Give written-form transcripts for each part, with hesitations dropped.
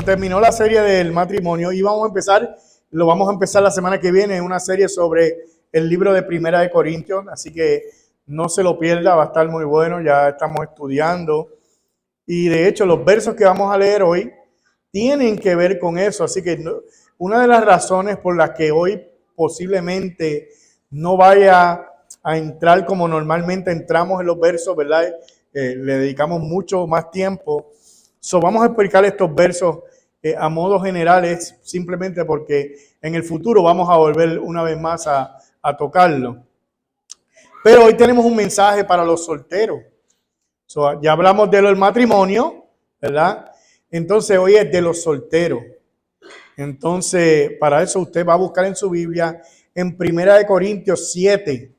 Terminó la serie del matrimonio y lo vamos a empezar la semana que viene, una serie sobre el libro de Primera de Corintios, así que no se lo pierda, va a estar muy bueno, ya estamos estudiando. Y de hecho, los versos que vamos a leer hoy tienen que ver con eso, así que una de las razones por las que hoy posiblemente no vaya a entrar como normalmente entramos en los versos, ¿verdad? Le dedicamos mucho más tiempo. Vamos a explicar estos versos a modo generales, simplemente porque en el futuro vamos a volver una vez más a tocarlo. Pero hoy tenemos un mensaje para los solteros. Ya hablamos de lo del matrimonio, ¿verdad? Entonces hoy es de los solteros. Entonces, para eso usted va a buscar en su Biblia en Primera de Corintios 7.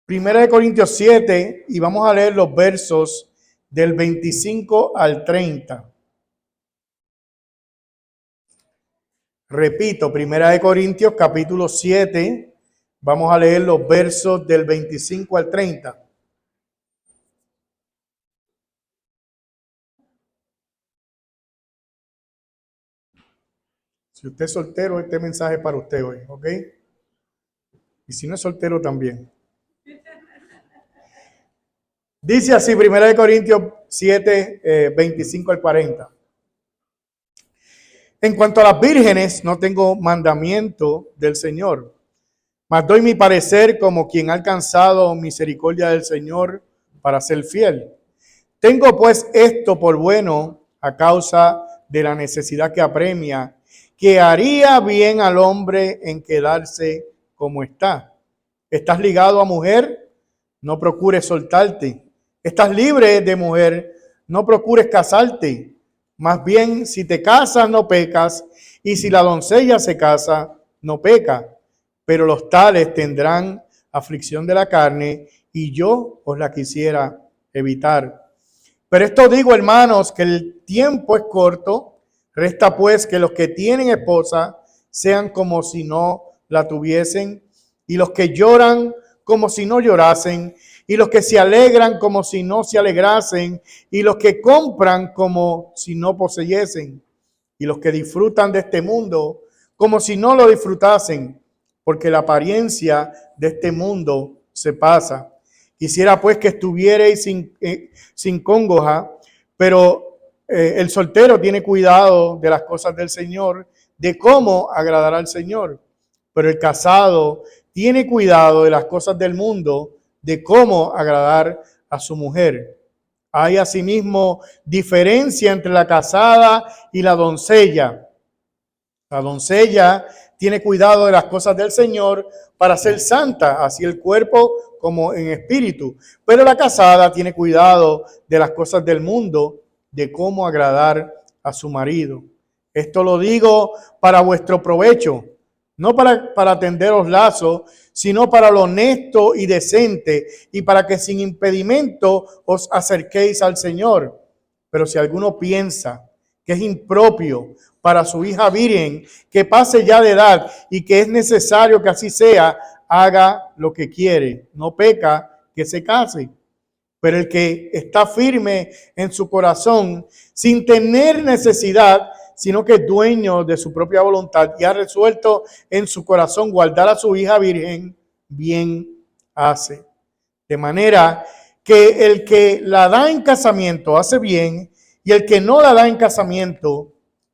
Primera de Corintios 7 y vamos a leer los versos del 25 al 30. Repito, Primera de Corintios capítulo 7, vamos a leer los versos del 25 al 30. Si usted es soltero, este mensaje es para usted hoy, ¿ok? Y si no es soltero también. Dice así, 1 Corintios 7, 25 al 40. En cuanto a las vírgenes, no tengo mandamiento del Señor, mas doy mi parecer como quien ha alcanzado misericordia del Señor para ser fiel. Tengo pues esto por bueno a causa de la necesidad que apremia, que haría bien al hombre en quedarse como está. ¿Estás ligado a mujer? No procures soltarte. ¿Estás libre de mujer? No procures casarte. Más bien, si te casas, no pecas. Y si la doncella se casa, no peca. Pero los tales tendrán aflicción de la carne, y yo os la quisiera evitar. Pero esto digo, hermanos, que el tiempo es corto. Resta pues que los que tienen esposa sean como si no la tuviesen, y los que lloran como si no llorasen, y los que se alegran como si no se alegrasen, y los que compran como si no poseyesen, y los que disfrutan de este mundo como si no lo disfrutasen, porque la apariencia de este mundo se pasa. Quisiera pues que estuvierais sin congoja, pero el soltero tiene cuidado de las cosas del Señor, de cómo agradar al Señor, pero el casado tiene cuidado de las cosas del mundo, de cómo agradar a su mujer. Hay asimismo diferencia entre la casada y la doncella. La doncella tiene cuidado de las cosas del Señor para ser santa, así el cuerpo como en espíritu. Pero la casada tiene cuidado de las cosas del mundo, de cómo agradar a su marido. Esto lo digo para vuestro provecho, no para tenderos lazos, sino para lo honesto y decente, y para que sin impedimento os acerquéis al Señor. Pero si alguno piensa que es impropio para su hija virgen, que pase ya de edad y que es necesario que así sea, haga lo que quiere, no peca, que se case. Pero el que está firme en su corazón, sin tener necesidad, sino que es dueño de su propia voluntad y ha resuelto en su corazón guardar a su hija virgen, bien hace. De manera que el que la da en casamiento hace bien, y el que no la da en casamiento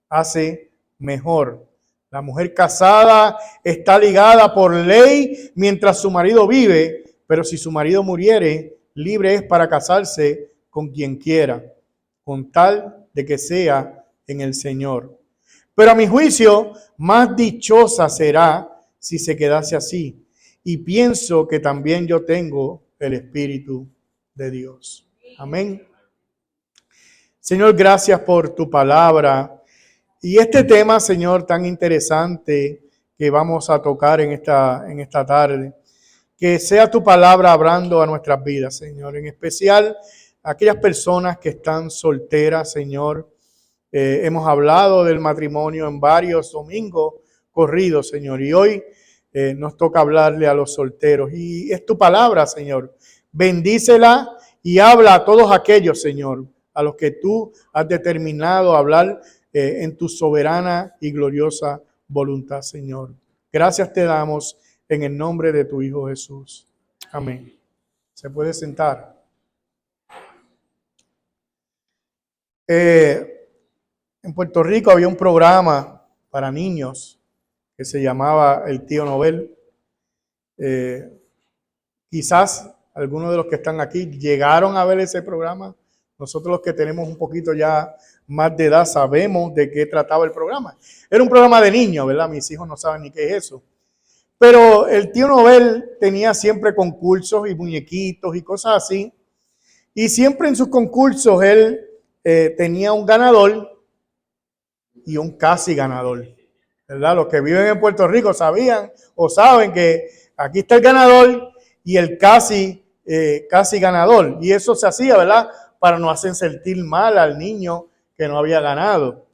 hace mejor. La mujer casada está ligada por ley mientras su marido vive, pero si su marido muriere, libre es para casarse con quien quiera, con tal de que sea en el Señor. Pero a mi juicio, más dichosa será si se quedase así. Y pienso que también yo tengo el Espíritu de Dios. Amén. Señor, gracias por tu palabra. Y este tema, Señor, tan interesante que vamos a tocar en esta tarde. Que sea tu palabra hablando a nuestras vidas, Señor. En especial a aquellas personas que están solteras, Señor. Hemos hablado del matrimonio en varios domingos corridos, Señor. Y hoy nos toca hablarle a los solteros. Y es tu palabra, Señor. Bendícela y habla a todos aquellos, Señor, a los que tú has determinado hablar en tu soberana y gloriosa voluntad, Señor. Gracias te damos en el nombre de tu Hijo Jesús. Amén. Se puede sentar. En Puerto Rico había un programa para niños que se llamaba El Tío Nobel. Quizás algunos de los que están aquí llegaron a ver ese programa. Nosotros los que tenemos un poquito ya más de edad sabemos de qué trataba el programa. Era un programa de niños, ¿verdad? Mis hijos no saben ni qué es eso. Pero el Tío Nobel tenía siempre concursos y muñequitos y cosas así. Y siempre en sus concursos él tenía un ganador y un casi ganador, ¿verdad? Los que viven en Puerto Rico sabían o saben que aquí está el ganador y el casi ganador. Y eso se hacía, ¿verdad? Para no hacer sentir mal al niño que no había ganado.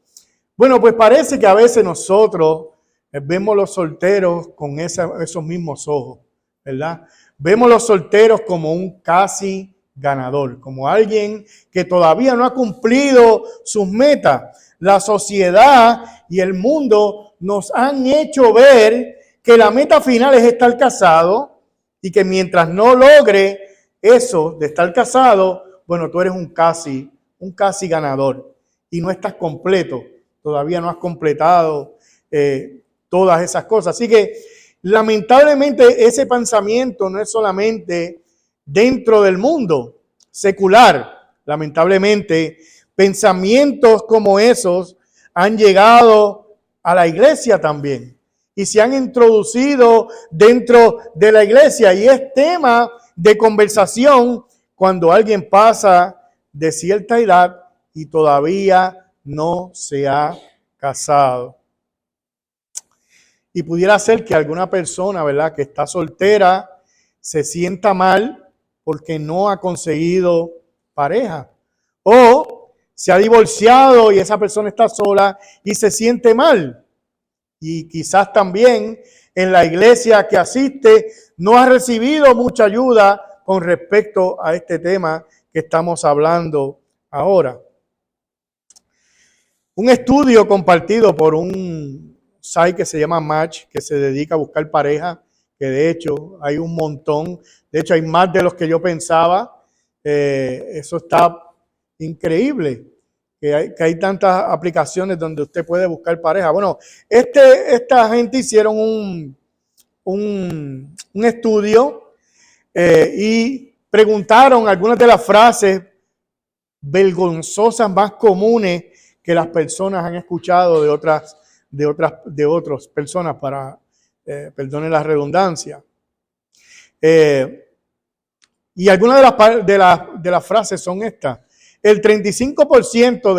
Bueno, pues parece que a veces nosotros vemos los solteros con esos mismos ojos, ¿verdad? Vemos los solteros como un casi ganador, como alguien que todavía no ha cumplido sus metas. La sociedad y el mundo nos han hecho ver que la meta final es estar casado y que mientras no logre eso de estar casado, bueno, tú eres un casi ganador y no estás completo, todavía no has completado todas esas cosas. Así que lamentablemente ese pensamiento no es solamente dentro del mundo secular. Lamentablemente, pensamientos como esos han llegado a la iglesia también y se han introducido dentro de la iglesia y es tema de conversación cuando alguien pasa de cierta edad y todavía no se ha casado. Y pudiera ser que alguna persona, ¿verdad?, que está soltera se sienta mal porque no ha conseguido pareja. O se ha divorciado y esa persona está sola y se siente mal. Y quizás también en la iglesia que asiste no ha recibido mucha ayuda con respecto a este tema que estamos hablando ahora. Un estudio compartido por un site que se llama Match, que se dedica a buscar pareja, que de hecho hay un montón, de hecho hay más de los que yo pensaba, eso está increíble, que hay tantas aplicaciones donde usted puede buscar pareja. Bueno, esta gente hicieron un estudio y preguntaron algunas de las frases vergonzosas más comunes que las personas han escuchado de otras personas para, perdone la redundancia. Y algunas de las frases son estas. El 35%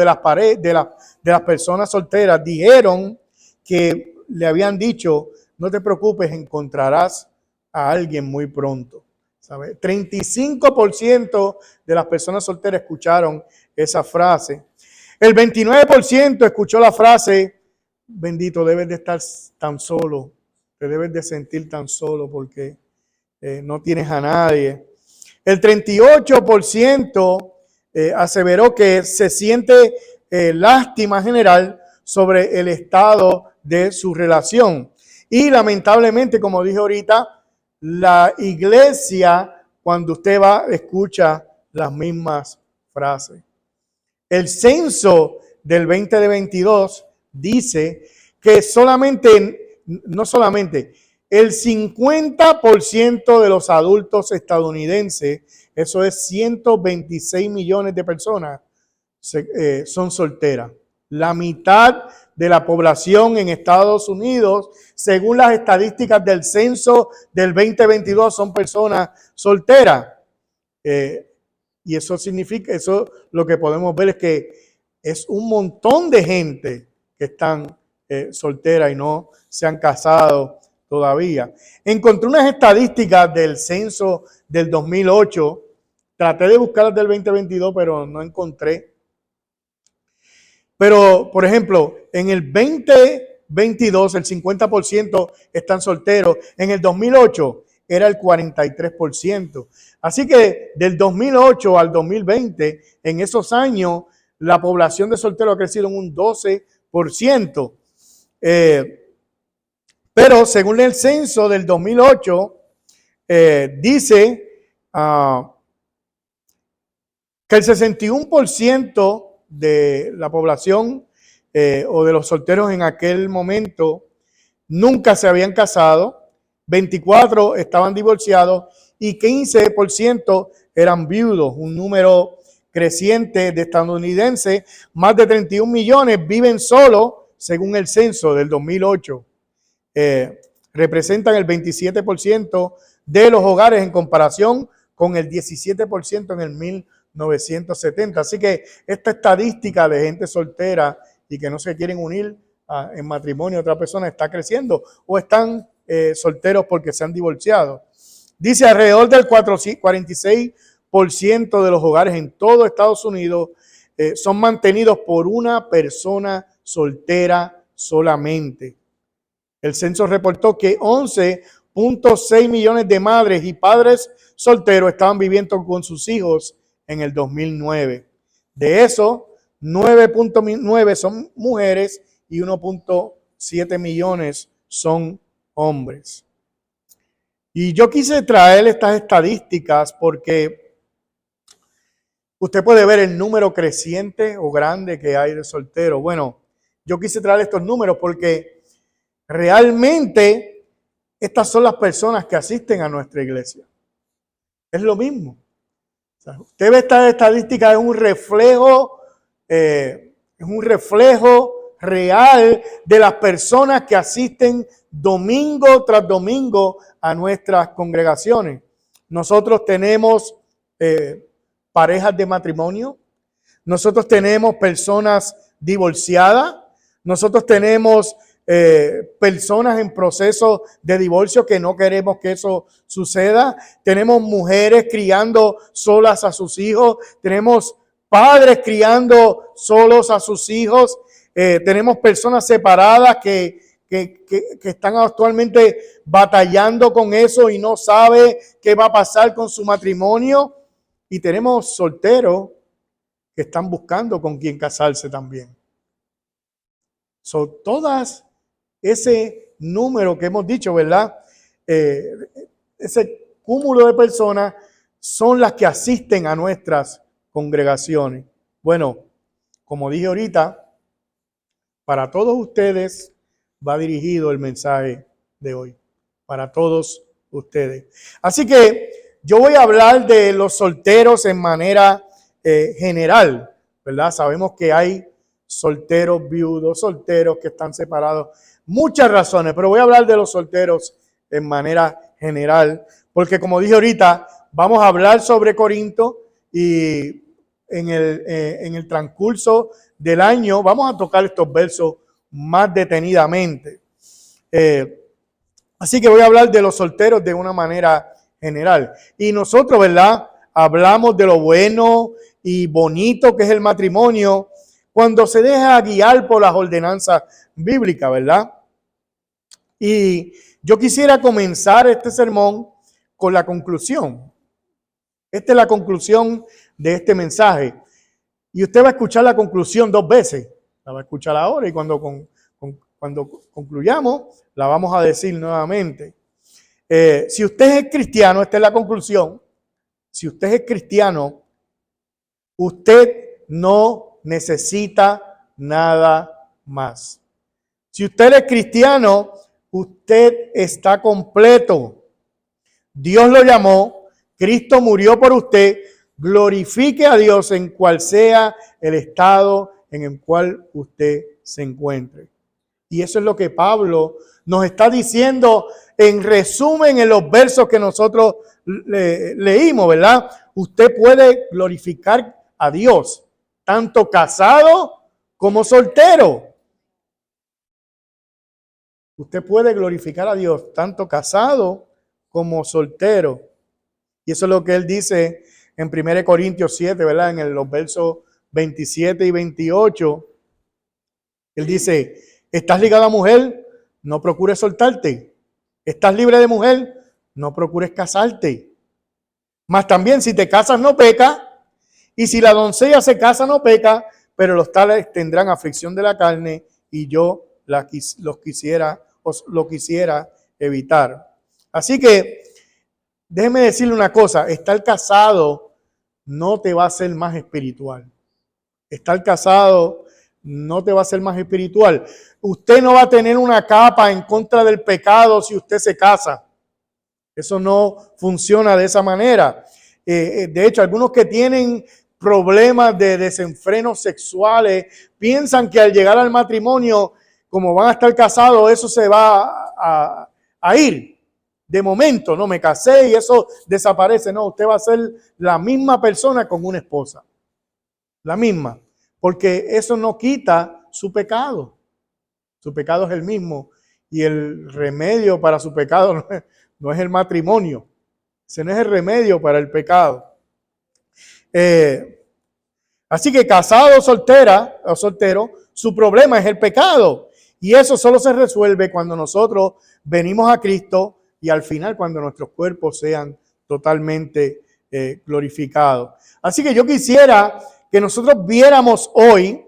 de las personas solteras dijeron que le habían dicho, no te preocupes, encontrarás a alguien muy pronto. ¿Sabe? 35% de las personas solteras escucharon esa frase. El 29% escuchó la frase, bendito, debes de estar tan solo, te debes de sentir tan solo porque no tienes a nadie. El 38% aseveró que se siente lástima general sobre el estado de su relación. Y lamentablemente, como dije ahorita, la iglesia, cuando usted va, escucha las mismas frases. El censo del 2022 dice que no solamente, el 50% de los adultos estadounidenses, eso es 126 millones de personas, son solteras. La mitad de la población en Estados Unidos, según las estadísticas del censo del 2022, son personas solteras. Y eso significa, eso lo que podemos ver es que es un montón de gente que están solteras y no se han casado todavía. Encontré unas estadísticas del censo del 2008. Traté de buscarlas del 2022, pero no encontré. Pero, por ejemplo, en el 2022 el 50% están solteros. En el 2008 era el 43%. Así que del 2008 al 2020, en esos años, la población de solteros ha crecido en un 12%. Pero según el censo del 2008, dice que el 61% de la población o de los solteros en aquel momento nunca se habían casado, 24 estaban divorciados y 15% eran viudos, un número creciente de estadounidenses. Más de 31 millones viven solos, según el censo del 2008. Representan el 27% de los hogares en comparación con el 17% en el 1970. Así que esta estadística de gente soltera y que no se quieren unir en matrimonio a otra persona está creciendo, o están solteros porque se han divorciado. Dice alrededor del 46% de los hogares en todo Estados Unidos son mantenidos por una persona soltera solamente. El censo reportó que 11.6 millones de madres y padres solteros estaban viviendo con sus hijos en el 2009. De eso, 9.9 son mujeres y 1.7 millones son hombres. Y yo quise traer estas estadísticas porque usted puede ver el número creciente o grande que hay de solteros. Bueno, yo quise traer estos números porque realmente estas son las personas que asisten a nuestra iglesia. Es lo mismo. O sea, usted ve esta estadística, es un reflejo real de las personas que asisten domingo tras domingo a nuestras congregaciones. Nosotros tenemos parejas de matrimonio, nosotros tenemos personas divorciadas, nosotros tenemos personas en proceso de divorcio que no queremos que eso suceda, tenemos mujeres criando solas a sus hijos, tenemos padres criando solos a sus hijos, tenemos personas separadas que están actualmente batallando con eso y no sabe qué va a pasar con su matrimonio, y tenemos solteros que están buscando con quién casarse también. Todas ese número que hemos dicho, ¿verdad? Ese cúmulo de personas son las que asisten a nuestras congregaciones. Bueno, como dije ahorita, para todos ustedes va dirigido el mensaje de hoy. Para todos ustedes. Así que yo voy a hablar de los solteros en manera general, ¿verdad? Sabemos que hay solteros viudos, solteros que están separados, muchas razones, pero voy a hablar de los solteros en manera general, porque como dije ahorita, vamos a hablar sobre Corinto y en el transcurso del año vamos a tocar estos versos más detenidamente. Así que voy a hablar de los solteros de una manera general. Y nosotros, ¿verdad? Hablamos de lo bueno y bonito que es el matrimonio cuando se deja guiar por las ordenanzas bíblicas, ¿verdad? Y yo quisiera comenzar este sermón con la conclusión. Esta es la conclusión de este mensaje. Y usted va a escuchar la conclusión 2 veces. La va a escuchar ahora y cuando concluyamos, la vamos a decir nuevamente. Si usted es cristiano, esta es la conclusión. Si usted es cristiano, usted no necesita nada más. Si usted es cristiano, usted está completo. Dios lo llamó, Cristo murió por usted. Glorifique a Dios en cual sea el estado en el cual usted se encuentre. Y eso es lo que Pablo nos está diciendo en resumen en los versos que nosotros leímos, ¿verdad? Usted puede glorificar a Dios, tanto casado como soltero. Usted puede glorificar a Dios, tanto casado como soltero. Y eso es lo que él dice en 1 Corintios 7, ¿verdad? En los versos 27 y 28. Él dice, ¿estás ligado a mujer? No procures soltarte. ¿Estás libre de mujer? no procures casarte. Mas también si te casas no peca, y si la doncella se casa no peca, pero los tales tendrán aflicción de la carne, y yo lo quisiera evitar. Así que déjeme decirle una cosa, estar casado no te va a hacer más espiritual. Estar casado no te va a hacer más espiritual. Usted no va a tener una capa en contra del pecado si usted se casa. Eso no funciona de esa manera. De hecho, algunos que tienen problemas de desenfrenos sexuales piensan que al llegar al matrimonio, como van a estar casados, eso se va a ir. De momento, no me casé y eso desaparece. No, usted va a ser la misma persona con una esposa. La misma. Porque eso no quita su pecado. Su pecado es el mismo. Y el remedio para su pecado no es el matrimonio. Ese no es el remedio para el pecado. Así que casado o soltera o soltero, su problema es el pecado. Y eso solo se resuelve cuando nosotros venimos a Cristo y al final cuando nuestros cuerpos sean totalmente glorificados. Así que yo quisiera que nosotros viéramos hoy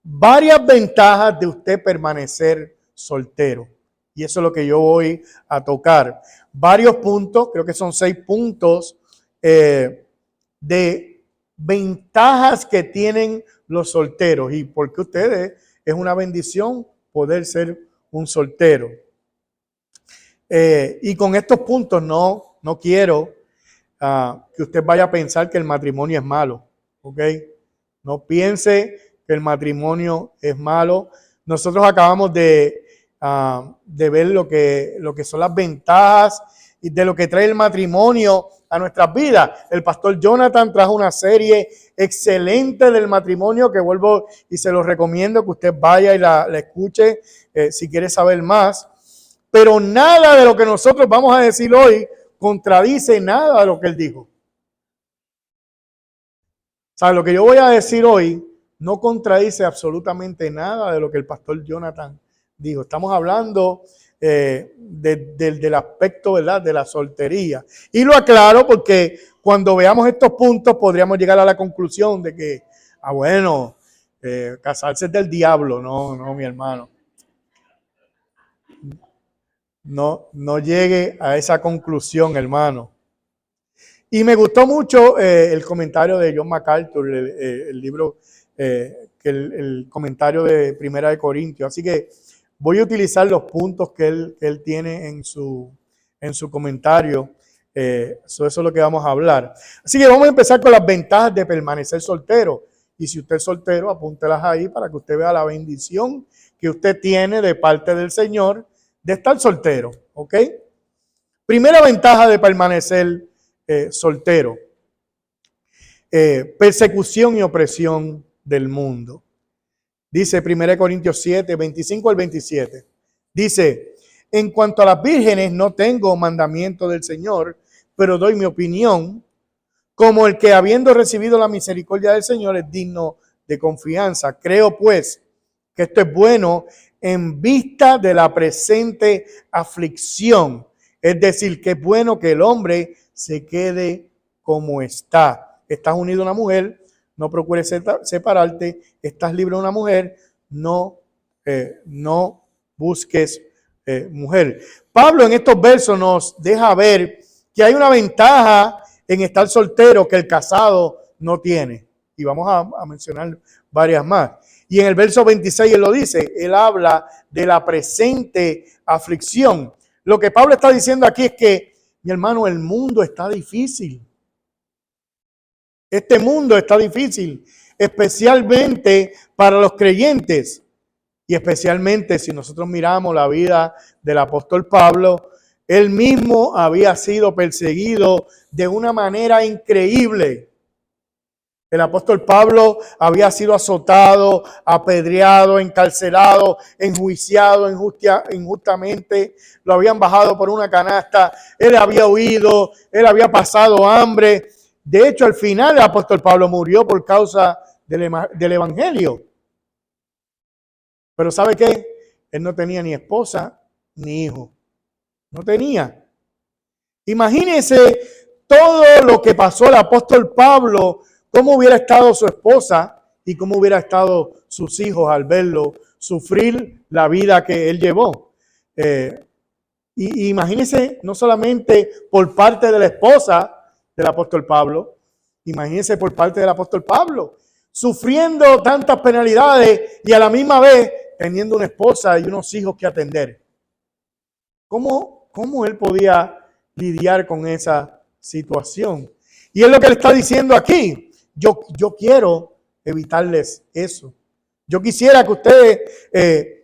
varias ventajas de usted permanecer soltero. Y eso es lo que yo voy a tocar. Varios puntos, creo que son 6 puntos de ventajas que tienen los solteros y porque ustedes es una bendición poder ser un soltero. Y con estos puntos no quiero que usted vaya a pensar que el matrimonio es malo, ¿ok? No piense que el matrimonio es malo. Nosotros acabamos de ver lo que son las ventajas y de lo que trae el matrimonio a nuestras vidas. El pastor Jonathan trajo una serie excelente del matrimonio que vuelvo y se los recomiendo que usted vaya y la escuche si quiere saber más. Pero nada de lo que nosotros vamos a decir hoy contradice nada de lo que él dijo. O sea, lo que yo voy a decir hoy no contradice absolutamente nada de lo que el pastor Jonathan dijo. Estamos hablando del aspecto, ¿verdad?, de la soltería. Y lo aclaro porque cuando veamos estos puntos podríamos llegar a la conclusión de que, casarse es del diablo. No, mi hermano. No llegue a esa conclusión, hermano. Y me gustó mucho el comentario de John MacArthur, el libro, el comentario de Primera de Corintios. Así que voy a utilizar los puntos que él tiene en su comentario. Eso es lo que vamos a hablar. Así que vamos a empezar con las ventajas de permanecer soltero. Y si usted es soltero, apúntelas ahí para que usted vea la bendición que usted tiene de parte del Señor de estar soltero. ¿Ok? Primera ventaja de permanecer soltero. Persecución y opresión del mundo. Dice 1 Corintios 7, 25 al 27. Dice, en cuanto a las vírgenes no tengo mandamiento del Señor, pero doy mi opinión, como el que habiendo recibido la misericordia del Señor es digno de confianza. Creo pues que esto es bueno en vista de la presente aflicción. Es decir, que es bueno que el hombre se quede como está. Estás unido a una mujer, no procures separarte. Estás libre de una mujer, no busques mujer. Pablo en estos versos nos deja ver que hay una ventaja en estar soltero que el casado no tiene. Y vamos a mencionar varias más. Y en el verso 26 él lo dice, él habla de la presente aflicción. Lo que Pablo está diciendo aquí es que, mi hermano, el mundo está difícil. Este mundo está difícil, especialmente para los creyentes. Y especialmente si nosotros miramos la vida del apóstol Pablo, él mismo había sido perseguido de una manera increíble. El apóstol Pablo había sido azotado, apedreado, encarcelado, enjuiciado injustamente. Lo habían bajado por una canasta. Él había huido, él había pasado hambre. De hecho, al final el apóstol Pablo murió por causa del evangelio. Pero ¿sabe qué? Él no tenía ni esposa ni hijo. No tenía. Imagínense todo lo que pasó el apóstol Pablo, cómo hubiera estado su esposa y cómo hubiera estado sus hijos al verlo sufrir la vida que él llevó. Y imagínense no solamente por parte de la esposa del apóstol Pablo, imagínense por parte del apóstol Pablo, sufriendo tantas penalidades y a la misma vez teniendo una esposa y unos hijos que atender. ¿Cómo él podía lidiar con esa situación? Y es lo que le está diciendo aquí. Yo quiero evitarles eso. Yo quisiera que ustedes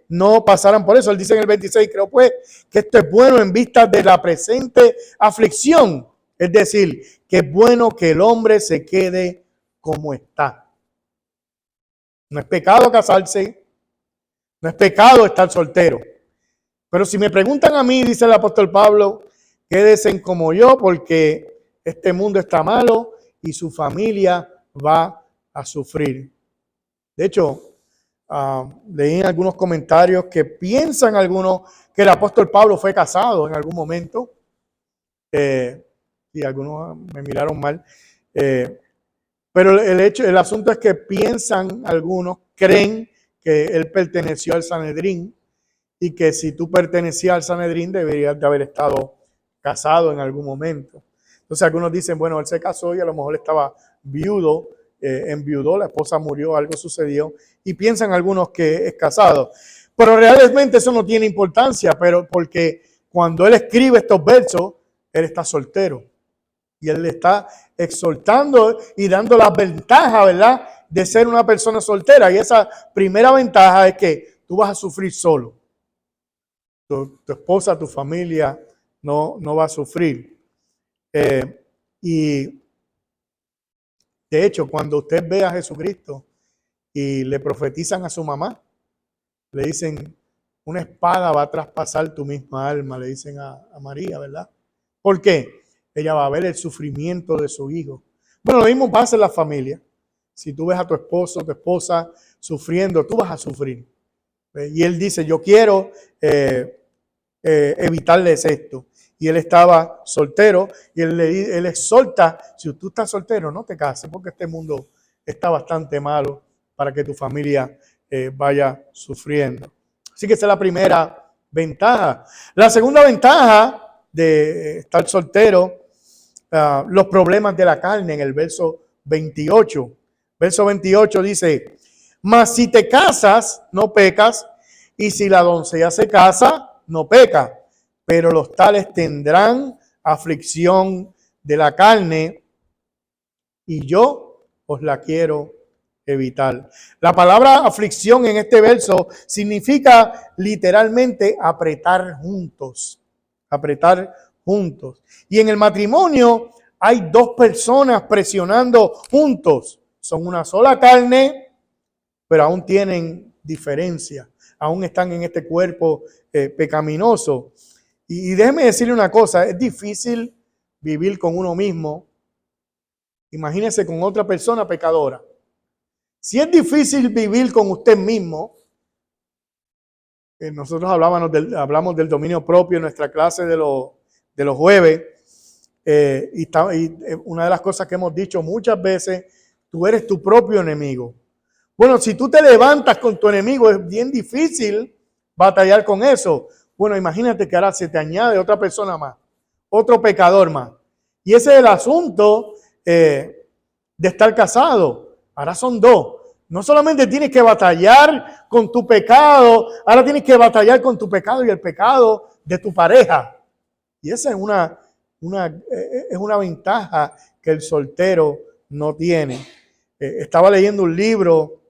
no pasaran por eso. Él dice en el 26, creo pues, que esto es bueno en vista de la presente aflicción. Es decir, que es bueno que el hombre se quede como está. No es pecado casarse, no es pecado estar soltero. Pero si me preguntan a mí, dice el apóstol Pablo, quédense como yo porque este mundo está malo y su familia va a sufrir. De hecho, leí en algunos comentarios que piensan algunos que el apóstol Pablo fue casado en algún momento. Y algunos me miraron mal. Pero el asunto es que piensan algunos, creen que él perteneció al Sanedrín y que si tú pertenecías al Sanedrín deberías de haber estado casado en algún momento. Entonces algunos dicen, bueno, él se casó y a lo mejor estaba viudo, enviudó, la esposa murió, algo sucedió, y piensan algunos que es casado. Pero realmente eso no tiene importancia, pero porque cuando él escribe estos versos, él está soltero. Y él le está exhortando y dando las ventajas, ¿verdad?, de ser una persona soltera. Y esa primera ventaja es que tú vas a sufrir solo. Tu esposa, tu familia no va a sufrir. Y de hecho, cuando usted ve a Jesucristo y le profetizan a su mamá, le dicen, una espada va a traspasar tu misma alma, le dicen a María, ¿verdad? ¿Por qué? Ella va a ver el sufrimiento de su hijo. Bueno, lo mismo pasa en la familia. Si tú ves a tu esposo, tu esposa sufriendo, tú vas a sufrir. Y él dice, yo quiero evitarles esto. Y él estaba soltero y él exhorta, si tú estás soltero, no te cases porque este mundo está bastante malo para que tu familia vaya sufriendo. Así que esa es la primera ventaja. La segunda ventaja de estar soltero, los problemas de la carne en el verso 28. Verso 28 dice, mas si te casas, no pecas, y si la doncella se casa, no peca, pero los tales tendrán aflicción de la carne y yo os la quiero evitar. La palabra aflicción en este verso significa literalmente apretar juntos, apretar juntos. Y en el matrimonio hay dos personas presionando juntos. Son una sola carne, pero aún tienen diferencia. Aún están en este cuerpo pecaminoso. Y déjeme decirle una cosa, es difícil vivir con uno mismo. Imagínese con otra persona pecadora. Si es difícil vivir con usted mismo, nosotros hablamos del dominio propio en nuestra clase de los jueves, y una de las cosas que hemos dicho muchas veces, tú eres tu propio enemigo. Bueno, si tú te levantas con tu enemigo, es bien difícil batallar con eso. Bueno, imagínate que ahora se te añade otra persona más, otro pecador más. Y ese es el asunto de estar casado. Ahora son dos. No solamente tienes que batallar con tu pecado, ahora tienes que batallar con tu pecado y el pecado de tu pareja. Y esa es una ventaja que el soltero no tiene. Estaba leyendo un libro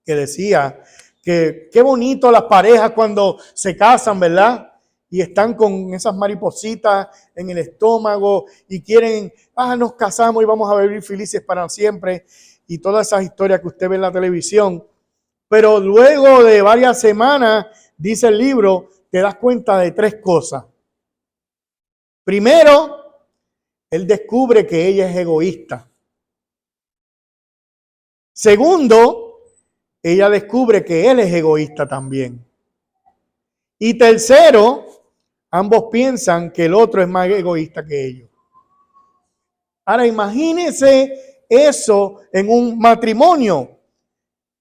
que decía que qué bonito las parejas cuando se casan, ¿verdad? Y están con esas maripositas en el estómago y quieren, nos casamos y vamos a vivir felices para siempre. Y todas esas historias que usted ve en la televisión. Pero luego de varias semanas, dice el libro, te das cuenta de tres cosas. Primero, él descubre que ella es egoísta. Segundo, ella descubre que él es egoísta también. Y tercero, Ambos piensan que el otro es más egoísta que ellos. Ahora imagínense eso en un matrimonio.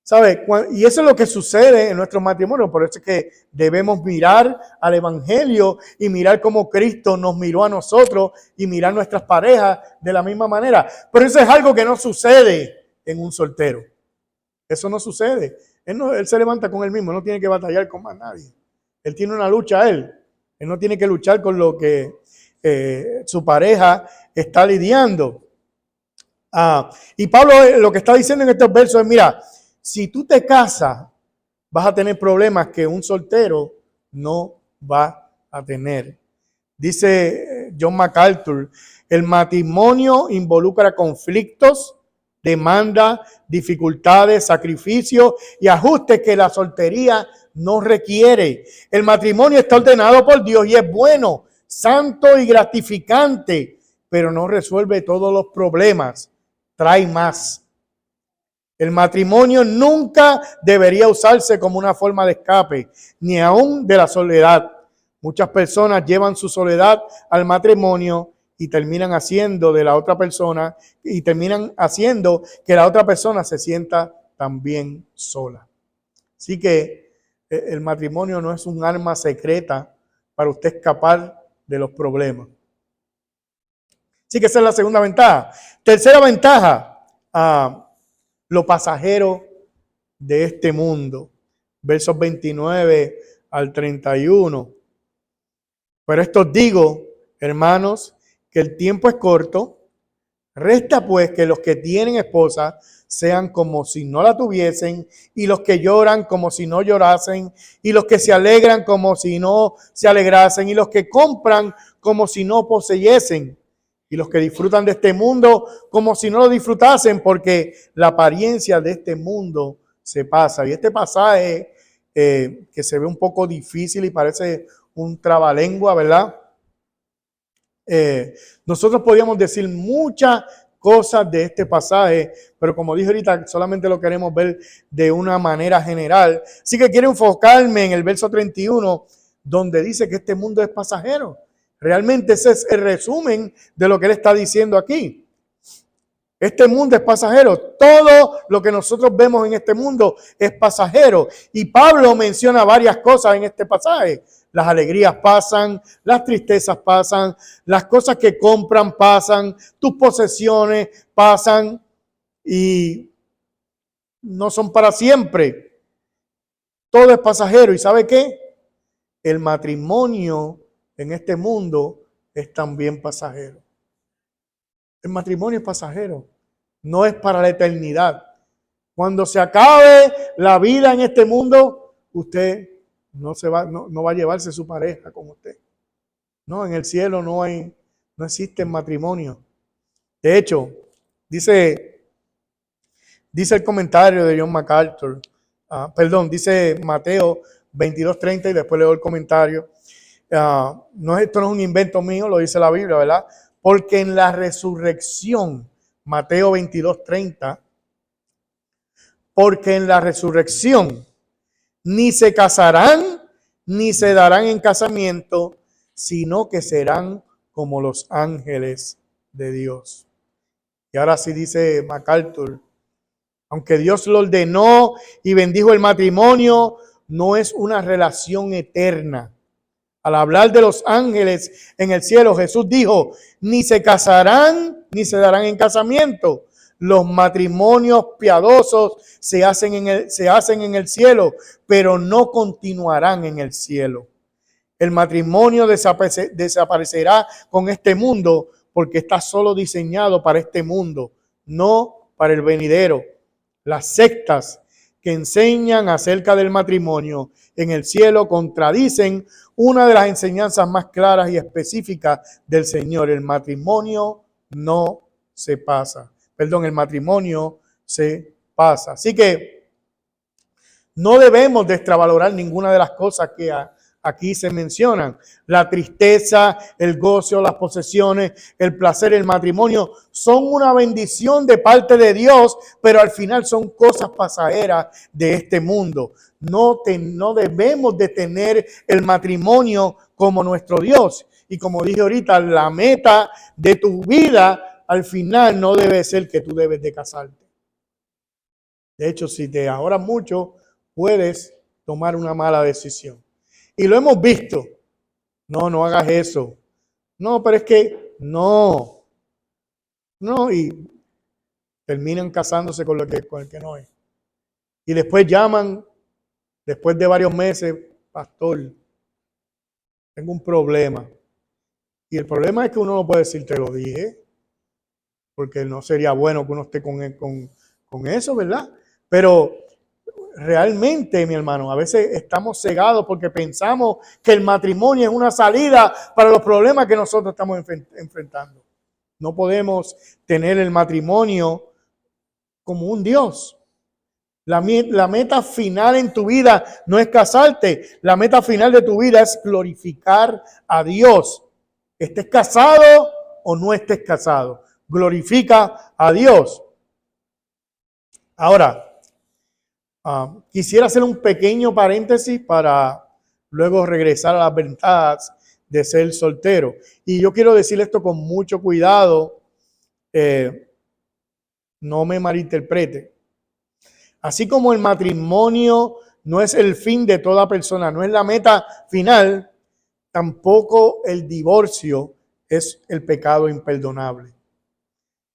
¿Sabe? Y eso es lo que sucede en nuestros matrimonios. Por eso es que debemos mirar al Evangelio y mirar cómo Cristo nos miró a nosotros y mirar nuestras parejas de la misma manera. Pero eso es algo que no sucede en un soltero. Eso no sucede. Él se levanta con él mismo, no tiene que batallar con más nadie. Él tiene una lucha Él no tiene que luchar con lo que su pareja está lidiando. Y Pablo lo que está diciendo en estos versos es, mira, si tú te casas, vas a tener problemas que un soltero no va a tener. Dice John MacArthur, el matrimonio involucra conflictos, demanda, dificultades, sacrificios y ajustes que la soltería no requiere. El matrimonio está ordenado por Dios y es bueno, santo y gratificante, pero no resuelve todos los problemas. Trae más. El matrimonio nunca debería usarse como una forma de escape, ni aún de la soledad. Muchas personas llevan su soledad al matrimonio y terminan haciendo de la otra persona y terminan haciendo que la otra persona se sienta también sola. Así que el matrimonio no es un arma secreta para usted escapar de los problemas. Así que esa es la segunda ventaja. Tercera ventaja, lo pasajero de este mundo. Versos 29 al 31. Pero esto os digo, hermanos, que el tiempo es corto. Resta pues que los que tienen esposa sean como si no la tuviesen, y los que lloran como si no llorasen, y los que se alegran como si no se alegrasen, y los que compran como si no poseyesen, y los que disfrutan de este mundo como si no lo disfrutasen, porque la apariencia de este mundo se pasa. Y este pasaje que se ve un poco difícil y parece un trabalengua, ¿verdad? Nosotros podríamos decir muchas cosas de este pasaje, pero como dije ahorita, solamente lo queremos ver de una manera general. Así que quiero enfocarme en el verso 31, donde dice que este mundo es pasajero. Realmente ese es el resumen de lo que él está diciendo aquí. Este mundo es pasajero. Todo lo que nosotros vemos en este mundo es pasajero. Y Pablo menciona varias cosas en este pasaje. Las alegrías pasan, las tristezas pasan, las cosas que compran pasan, tus posesiones pasan y no son para siempre. Todo es pasajero. ¿Y sabe qué? El matrimonio en este mundo es también pasajero. El matrimonio es pasajero, no es para la eternidad. Cuando se acabe la vida en este mundo, usted no va a llevarse su pareja con usted. No, en el cielo no existe matrimonio. De hecho, dice el comentario de John MacArthur, dice Mateo 22:30 y después leo el comentario. Esto no es un invento mío, lo dice la Biblia, ¿verdad? Porque en la resurrección, Mateo 22:30, porque en la resurrección ni se casarán ni se darán en casamiento, sino que serán como los ángeles de Dios. Y ahora sí dice MacArthur, aunque Dios lo ordenó y bendijo el matrimonio, no es una relación eterna. Al hablar de los ángeles en el cielo, Jesús dijo, ni se casarán ni se darán en casamiento. Los matrimonios piadosos se hacen en el cielo, pero no continuarán en el cielo. El matrimonio desaparecerá con este mundo porque está solo diseñado para este mundo, no para el venidero. Las sectas que enseñan acerca del matrimonio en el cielo contradicen una de las enseñanzas más claras y específicas del Señor. El matrimonio no se pasa. El matrimonio se pasa. Así que no debemos desvalorar ninguna de las cosas que aquí se mencionan. La tristeza, el gozo, las posesiones, el placer, el matrimonio, son una bendición de parte de Dios, pero al final son cosas pasajeras de este mundo. No debemos de tener el matrimonio como nuestro Dios. Y como dije ahorita, la meta de tu vida al final no debe ser que tú debes de casarte. De hecho, si te ahoras mucho, puedes tomar una mala decisión. Y lo hemos visto. No, no hagas eso. No, pero es que no. No, y terminan casándose con el que no es. Y después llaman, después de varios meses, pastor, tengo un problema. Y el problema es que uno no puede decir, te lo dije, porque no sería bueno que uno esté con eso, ¿verdad? Pero realmente, mi hermano, a veces estamos cegados porque pensamos que el matrimonio es una salida para los problemas que nosotros estamos enfrentando. No podemos tener el matrimonio como un Dios. La meta final en tu vida no es casarte. La meta final de tu vida es glorificar a Dios. Estés casado o no estés casado. Glorifica a Dios. Ahora, quisiera hacer un pequeño paréntesis para luego regresar a las ventajas de ser soltero. Y yo quiero decir esto con mucho cuidado. No me malinterprete. Así como el matrimonio no es el fin de toda persona, no es la meta final, tampoco el divorcio es el pecado imperdonable.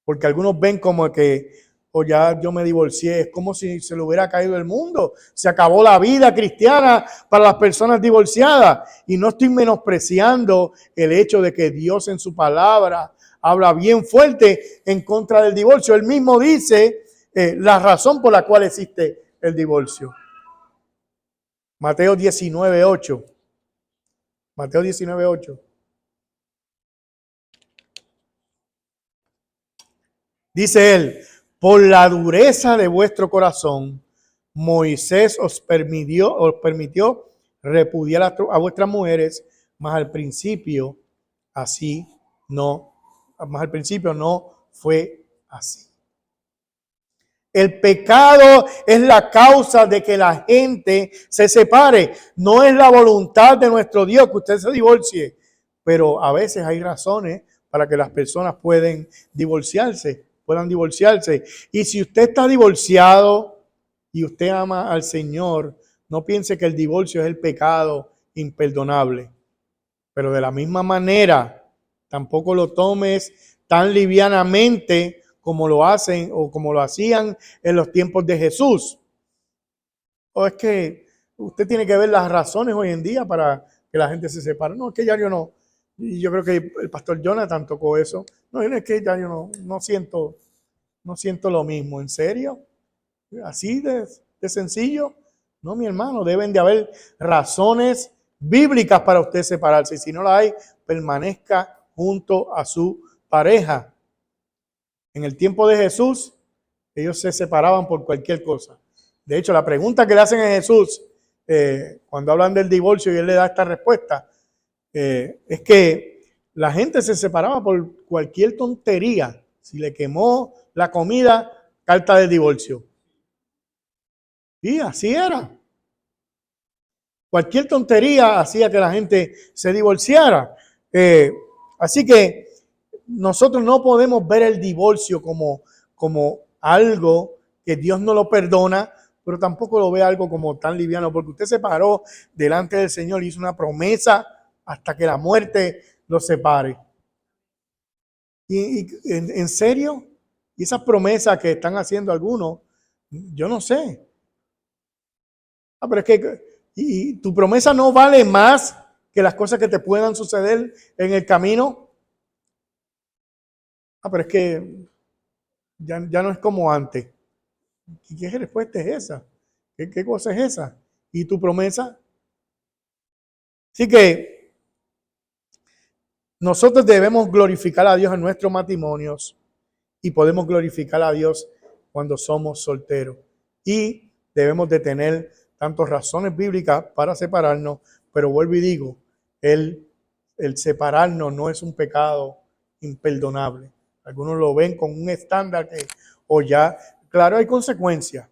Porque algunos ven como que, o ya yo me divorcié, es como si se le hubiera caído el mundo. Se acabó la vida cristiana para las personas divorciadas. Y no estoy menospreciando el hecho de que Dios en su palabra habla bien fuerte en contra del divorcio. Él mismo dice la razón por la cual existe el divorcio. Mateo 19:8. Mateo 19:8. Dice él, por la dureza de vuestro corazón, Moisés os permitió repudiar a vuestras mujeres, mas al principio no fue así. El pecado es la causa de que la gente se separe. No es la voluntad de nuestro Dios que usted se divorcie, pero a veces hay razones para que las personas puedan divorciarse. Y si usted está divorciado y usted ama al Señor, no piense que el divorcio es el pecado imperdonable. Pero de la misma manera, tampoco lo tomes tan livianamente como lo hacen o como lo hacían en los tiempos de Jesús. O es que usted tiene que ver las razones hoy en día para que la gente se separe. No, es que ya yo no. Y yo creo que el pastor Jonathan tocó eso. No, es que ya yo no siento lo mismo. ¿En serio? ¿Así de sencillo? No, mi hermano, deben de haber razones bíblicas para usted separarse. Y si no la hay, permanezca junto a su pareja. En el tiempo de Jesús, ellos se separaban por cualquier cosa. De hecho, la pregunta que le hacen a Jesús, cuando hablan del divorcio y él le da esta respuesta, es que la gente se separaba por cualquier tontería. Si le quemó la comida, carta de divorcio. Y así era. Cualquier tontería hacía que la gente se divorciara. Así que nosotros no podemos ver el divorcio como algo que Dios no lo perdona, pero tampoco lo ve algo como tan liviano, porque usted se paró delante del Señor y hizo una promesa hasta que la muerte lo separe. Y en serio, y esas promesas que están haciendo algunos, yo no sé. Pero es que y tu promesa no vale más que las cosas que te puedan suceder en el camino. Pero es que ya no es como antes. ¿Y qué respuesta es esa? ¿Qué cosa es esa? ¿Y tu promesa? Así que nosotros debemos glorificar a Dios en nuestros matrimonios y podemos glorificar a Dios cuando somos solteros. Y debemos de tener tanto razones bíblicas para separarnos, pero vuelvo y digo, el separarnos no es un pecado imperdonable. Algunos lo ven con un estándar que, o ya, claro, hay consecuencias,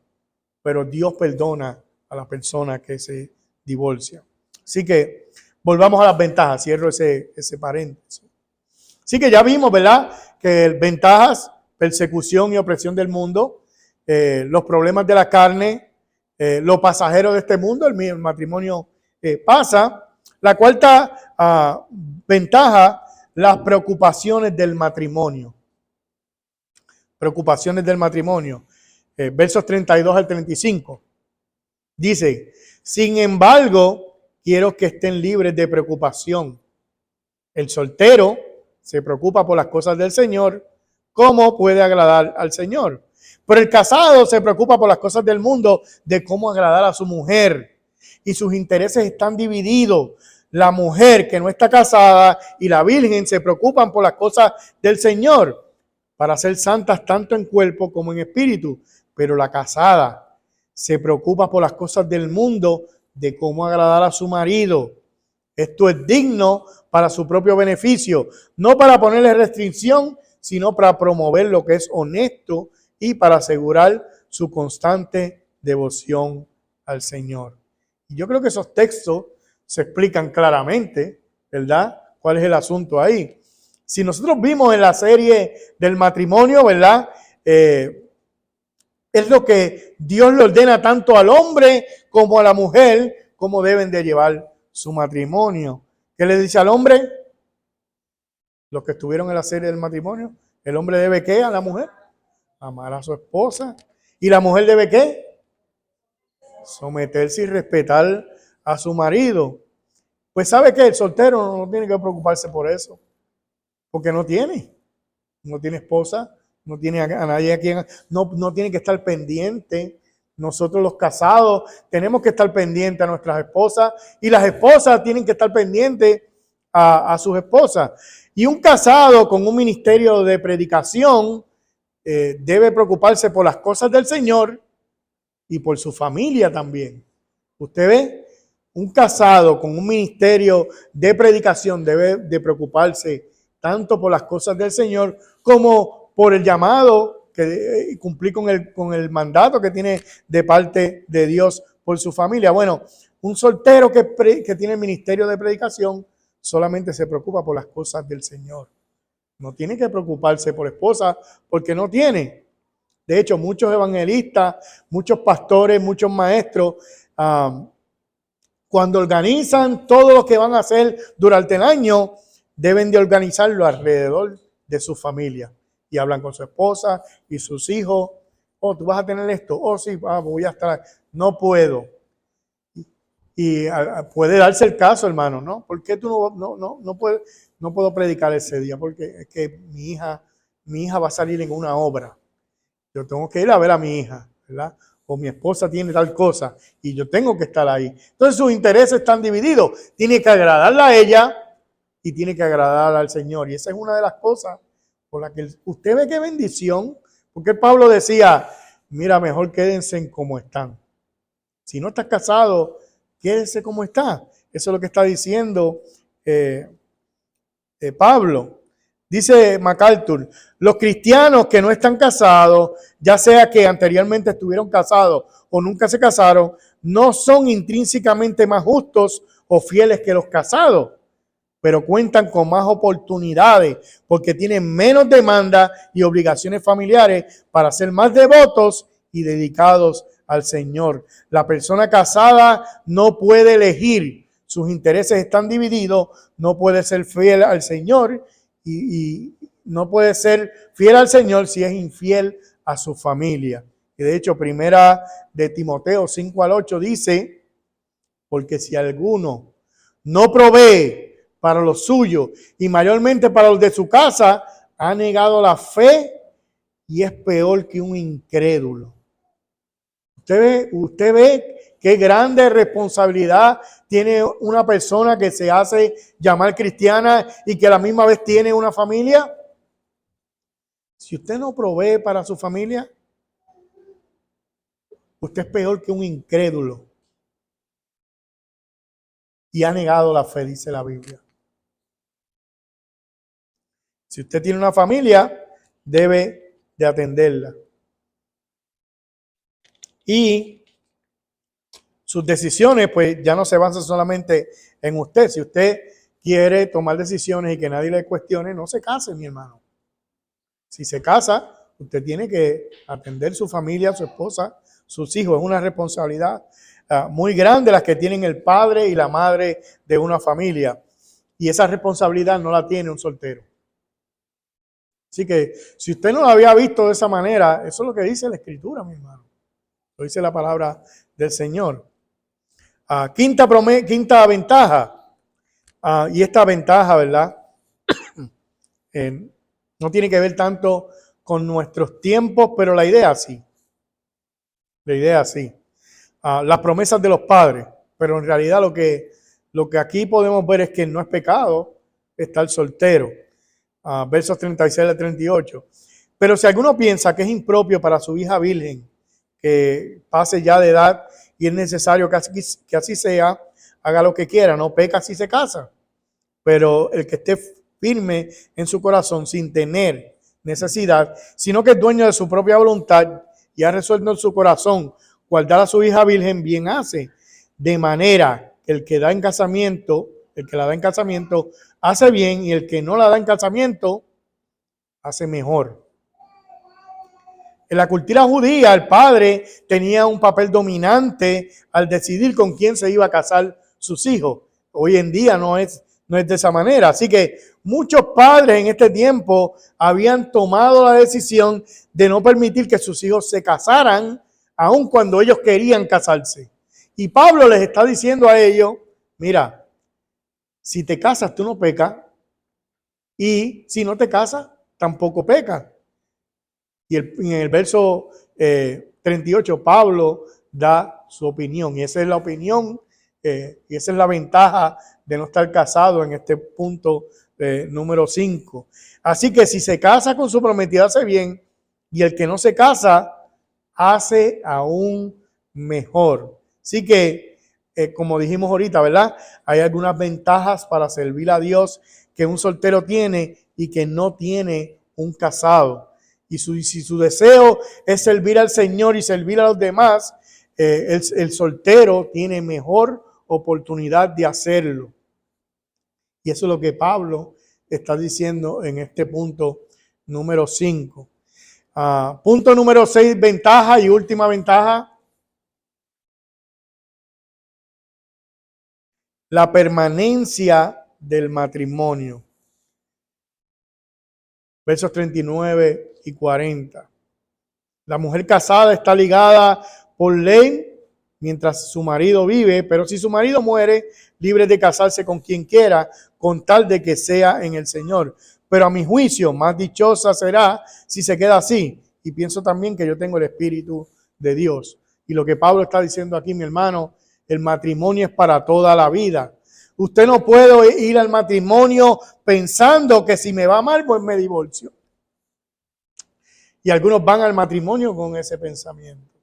pero Dios perdona a la persona que se divorcia. Así que volvamos a las ventajas, cierro ese paréntesis. Así que ya vimos, ¿verdad? Que ventajas, persecución y opresión del mundo, los problemas de la carne, los pasajeros de este mundo, el matrimonio pasa. La cuarta ventaja, las preocupaciones del matrimonio. Preocupaciones del matrimonio. Versos 32 al 35. Dice, sin embargo, quiero que estén libres de preocupación. El soltero se preocupa por las cosas del Señor, cómo puede agradar al Señor. Pero el casado se preocupa por las cosas del mundo, de cómo agradar a su mujer. Y sus intereses están divididos. La mujer que no está casada y la virgen se preocupan por las cosas del Señor, para ser santas tanto en cuerpo como en espíritu. Pero la casada se preocupa por las cosas del mundo, de cómo agradar a su marido. Esto es digno para su propio beneficio, no para ponerle restricción, sino para promover lo que es honesto y para asegurar su constante devoción al Señor. Y yo creo que esos textos se explican claramente, ¿verdad? ¿Cuál es el asunto ahí? Si nosotros vimos en la serie del matrimonio, ¿verdad? Es lo que Dios le ordena tanto al hombre como a la mujer, cómo deben de llevar su matrimonio. ¿Qué le dice al hombre? Los que estuvieron en la serie del matrimonio. ¿El hombre debe qué a la mujer? Amar a su esposa. ¿Y la mujer debe qué? Someterse y respetar a su marido. Pues ¿sabe qué? El soltero no tiene que preocuparse por eso. Porque no tiene. No tiene esposa. No tiene a nadie a quien... No tiene que estar pendiente. Nosotros los casados tenemos que estar pendientes a nuestras esposas y las esposas tienen que estar pendientes a sus esposas. Y un casado con un ministerio de predicación debe preocuparse por las cosas del Señor y por su familia también. Usted ve, un casado con un ministerio de predicación debe de preocuparse tanto por las cosas del Señor como por el llamado que cumplir con el mandato que tiene de parte de Dios por su familia. Bueno, un soltero que tiene el ministerio de predicación solamente se preocupa por las cosas del Señor. No tiene que preocuparse por esposa porque no tiene. De hecho, muchos evangelistas, muchos pastores, muchos maestros, cuando organizan todo lo que van a hacer durante el año, deben de organizarlo alrededor de su familia. Y hablan con su esposa y sus hijos. Oh, tú vas a tener esto. Oh, sí, voy a estar. No puedo. Y puede darse el caso, hermano, ¿no? ¿Por qué tú no puedo predicar ese día? Porque es que mi hija va a salir en una obra. Yo tengo que ir a ver a mi hija, ¿verdad? O mi esposa tiene tal cosa y yo tengo que estar ahí. Entonces sus intereses están divididos. Tiene que agradarla a ella y tiene que agradar al Señor. Y esa es una de las cosas por las que usted ve qué bendición. Porque Pablo decía, mira, mejor quédense en como están. Si no estás casado, quédese como está. Eso es lo que está diciendo Pablo. Dice MacArthur, los cristianos que no están casados, ya sea que anteriormente estuvieron casados o nunca se casaron, no son intrínsecamente más justos o fieles que los casados, pero cuentan con más oportunidades porque tienen menos demandas y obligaciones familiares para ser más devotos y dedicados al Señor. La persona casada no puede elegir, sus intereses están divididos, no puede ser fiel al Señor y no puede ser fiel al Señor si es infiel a su familia. Y de hecho, primera de Timoteo 5 al 8 dice, porque si alguno no provee para los suyos y mayormente para los de su casa, ha negado la fe y es peor que un incrédulo. Usted ve qué grande responsabilidad tiene una persona que se hace llamar cristiana y que a la misma vez tiene una familia. Si usted no provee para su familia, usted es peor que un incrédulo. y ha negado la fe, dice la Biblia. Si usted tiene una familia, debe de atenderla. Y sus decisiones, pues ya no se basan solamente en usted. Si usted quiere tomar decisiones y que nadie le cuestione, no se case, mi hermano. Si se casa, usted tiene que atender su familia, su esposa, sus hijos. Es una responsabilidad muy grande las que tienen el padre y la madre de una familia. Y esa responsabilidad no la tiene un soltero. Así que si usted no lo había visto de esa manera, eso es lo que dice la Escritura, mi hermano. Lo dice la palabra del Señor. Quinta ventaja. Y esta ventaja, ¿verdad? No tiene que ver tanto con nuestros tiempos, pero la idea sí. La idea sí. Las promesas de los padres. Pero en realidad lo que aquí podemos ver es que no es pecado estar soltero. Versos 36 al 38. Pero si alguno piensa que es impropio para su hija virgen, que pase ya de edad y es necesario que así sea, haga lo que quiera, no peca si se casa. Pero el que esté firme en su corazón sin tener necesidad, sino que es dueño de su propia voluntad y ha resuelto en su corazón guardar a su hija virgen, bien hace. De manera que el que la da en casamiento, hace bien, y el que no la da en casamiento, hace mejor. En la cultura judía, el padre tenía un papel dominante al decidir con quién se iba a casar sus hijos. Hoy en día no es de esa manera. Así que muchos padres en este tiempo habían tomado la decisión de no permitir que sus hijos se casaran, aun cuando ellos querían casarse. Y Pablo les está diciendo a ellos, mira, si te casas tú no pecas, y si no te casas tampoco pecas. Y en el verso 38 Pablo da su opinión, y esa es la opinión y esa es la ventaja de no estar casado en este punto número 5. Así que si se casa con su prometida hace bien, y el que no se casa hace aún mejor. Así que, como dijimos ahorita, ¿verdad? Hay algunas ventajas para servir a Dios que un soltero tiene y que no tiene un casado. Y si su deseo es servir al Señor y servir a los demás, el soltero tiene mejor oportunidad de hacerlo. Y eso es lo que Pablo está diciendo en este punto número 5. Punto número 6, ventaja y última ventaja. La permanencia del matrimonio. Versos 39 y 40. La mujer casada está ligada por ley mientras su marido vive, pero si su marido muere, libre de casarse con quien quiera, con tal de que sea en el Señor. Pero a mi juicio, más dichosa será si se queda así. Y pienso también que yo tengo el Espíritu de Dios. Y lo que Pablo está diciendo aquí, mi hermano, el matrimonio es para toda la vida. Usted no puede ir al matrimonio pensando que si me va mal, pues me divorcio. Y algunos van al matrimonio con ese pensamiento.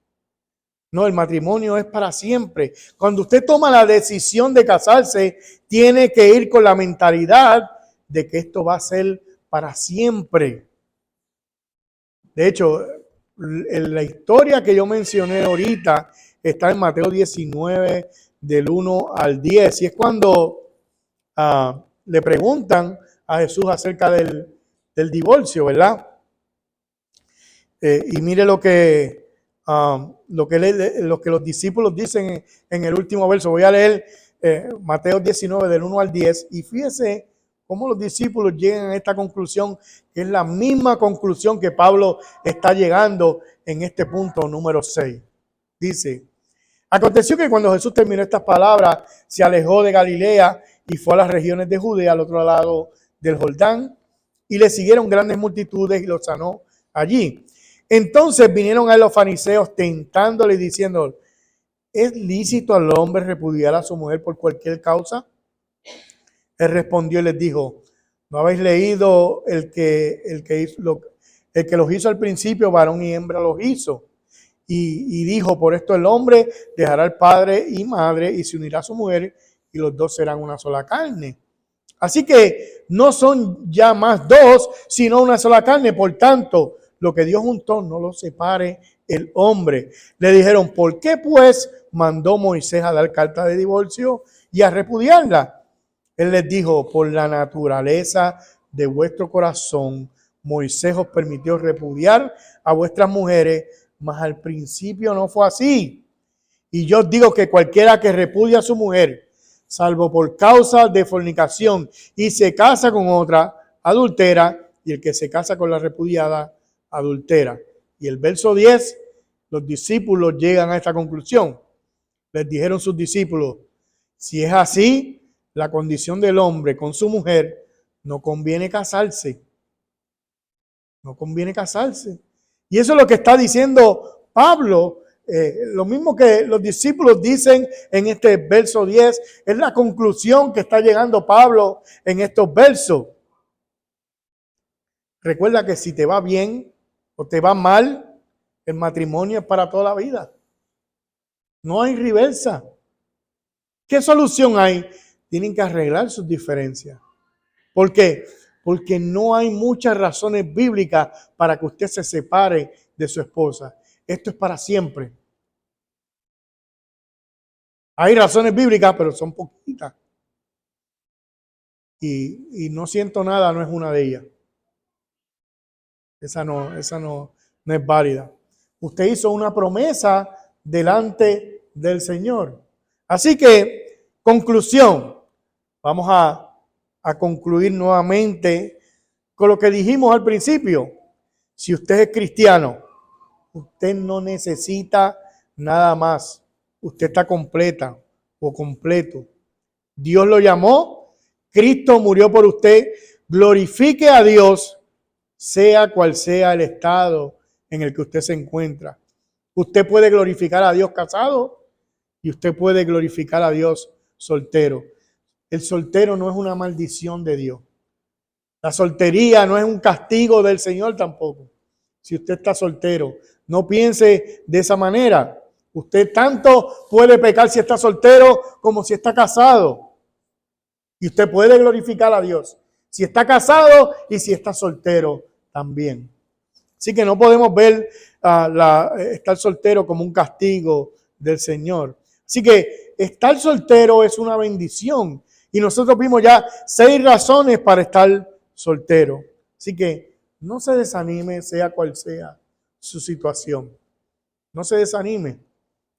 No, el matrimonio es para siempre. Cuando usted toma la decisión de casarse, tiene que ir con la mentalidad de que esto va a ser para siempre. De hecho, en la historia que yo mencioné ahorita está en Mateo 19, del 1 al 10. Y es cuando le preguntan a Jesús acerca del divorcio, ¿verdad? Y mire lo que los discípulos dicen en el último verso. Voy a leer Mateo 19 del 1 al 10 y fíjese cómo los discípulos llegan a esta conclusión, que es la misma conclusión que Pablo está llegando en este punto número 6. Dice: aconteció que cuando Jesús terminó estas palabras, se alejó de Galilea y fue a las regiones de Judea, al otro lado del Jordán, y le siguieron grandes multitudes y los sanó allí. Entonces vinieron a los fariseos tentándole y diciendo: ¿es lícito al hombre repudiar a su mujer por cualquier causa? Él respondió y les dijo: ¿no habéis leído el que los hizo al principio, varón y hembra los hizo? Y dijo: por esto el hombre dejará al padre y madre y se unirá a su mujer y los dos serán una sola carne. Así que no son ya más dos, sino una sola carne. Por tanto, lo que Dios juntó no lo separe el hombre. Le dijeron, ¿por qué pues mandó Moisés a dar carta de divorcio y a repudiarla? Él les dijo, por la naturaleza de vuestro corazón, Moisés os permitió repudiar a vuestras mujeres, mas al principio no fue así. Y yo os digo que cualquiera que repudia a su mujer, salvo por causa de fornicación, y se casa con otra, adultera, y el que se casa con la repudiada, adultera. Y el verso 10, los discípulos llegan a esta conclusión. Les dijeron sus discípulos, si es así, la condición del hombre con su mujer, no conviene casarse. No conviene casarse. Y eso es lo que está diciendo Pablo. Lo mismo que los discípulos dicen en este verso 10, es la conclusión que está llegando Pablo en estos versos. Recuerda que si te va bien o te va mal, el matrimonio es para toda la vida. No hay reversa. ¿Qué solución hay? Tienen que arreglar sus diferencias. ¿Por qué? Porque no hay muchas razones bíblicas para que usted se separe de su esposa. Esto es para siempre. Hay razones bíblicas, pero son poquitas. Y no siento nada, no es una de ellas. Esa no es válida. Usted hizo una promesa delante del Señor. Así que, conclusión, vamos a concluir nuevamente con lo que dijimos al principio. Si usted es cristiano, usted no necesita nada más. Usted está completa o completo. Dios lo llamó, Cristo murió por usted. Glorifique a Dios, sea cual sea el estado en el que usted se encuentra. Usted puede glorificar a Dios casado y usted puede glorificar a Dios soltero. El soltero no es una maldición de Dios. La soltería no es un castigo del Señor tampoco. Si usted está soltero, no piense de esa manera. Usted tanto puede pecar si está soltero como si está casado. Y usted puede glorificar a Dios si está casado y si está soltero también. Así que no podemos ver estar soltero como un castigo del Señor. Así que estar soltero es una bendición. Y nosotros vimos ya 6 razones para estar soltero. Así que no se desanime, sea cual sea su situación. No se desanime.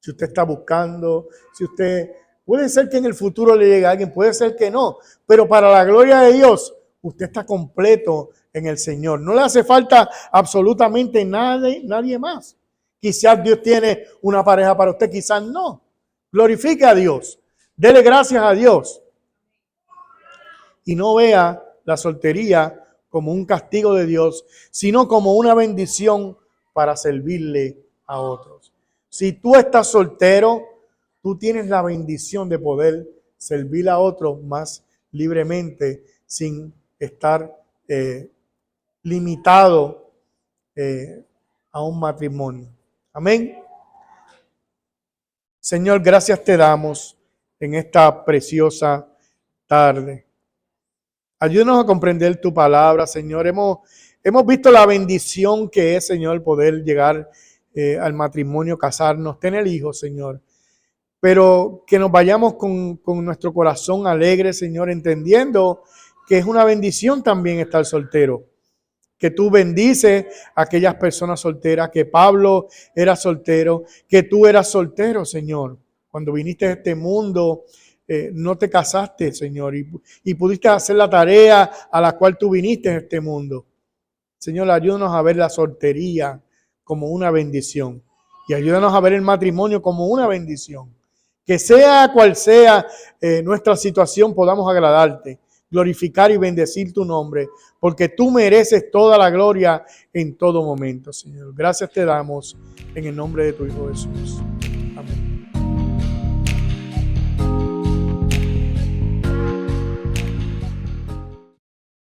Si usted está buscando, si usted... Puede ser que en el futuro le llegue a alguien, puede ser que no. Pero para la gloria de Dios, usted está completo en el Señor. No le hace falta absolutamente nadie más. Quizás Dios tiene una pareja para usted, quizás no. Glorifique a Dios. Dele gracias a Dios. Y no vea la soltería como un castigo de Dios, sino como una bendición para servirle a otros. Si tú estás soltero, tú tienes la bendición de poder servir a otros más libremente sin estar limitado a un matrimonio. Amén. Señor, gracias te damos en esta preciosa tarde. Ayúdanos a comprender tu palabra, Señor. Hemos visto la bendición que es, Señor, poder llegar al matrimonio, casarnos, tener hijos, Señor. Pero que nos vayamos con nuestro corazón alegre, Señor, entendiendo que es una bendición también estar soltero. Que tú bendices a aquellas personas solteras, que Pablo era soltero, que tú eras soltero, Señor. Cuando viniste a este mundo, no te casaste, Señor, y pudiste hacer la tarea a la cual tú viniste a este mundo. Señor, ayúdanos a ver la soltería como una bendición y ayúdanos a ver el matrimonio como una bendición. Que sea cual sea nuestra situación, podamos agradarte, glorificar y bendecir tu nombre, porque tú mereces toda la gloria en todo momento, Señor. Gracias te damos en el nombre de tu Hijo Jesús.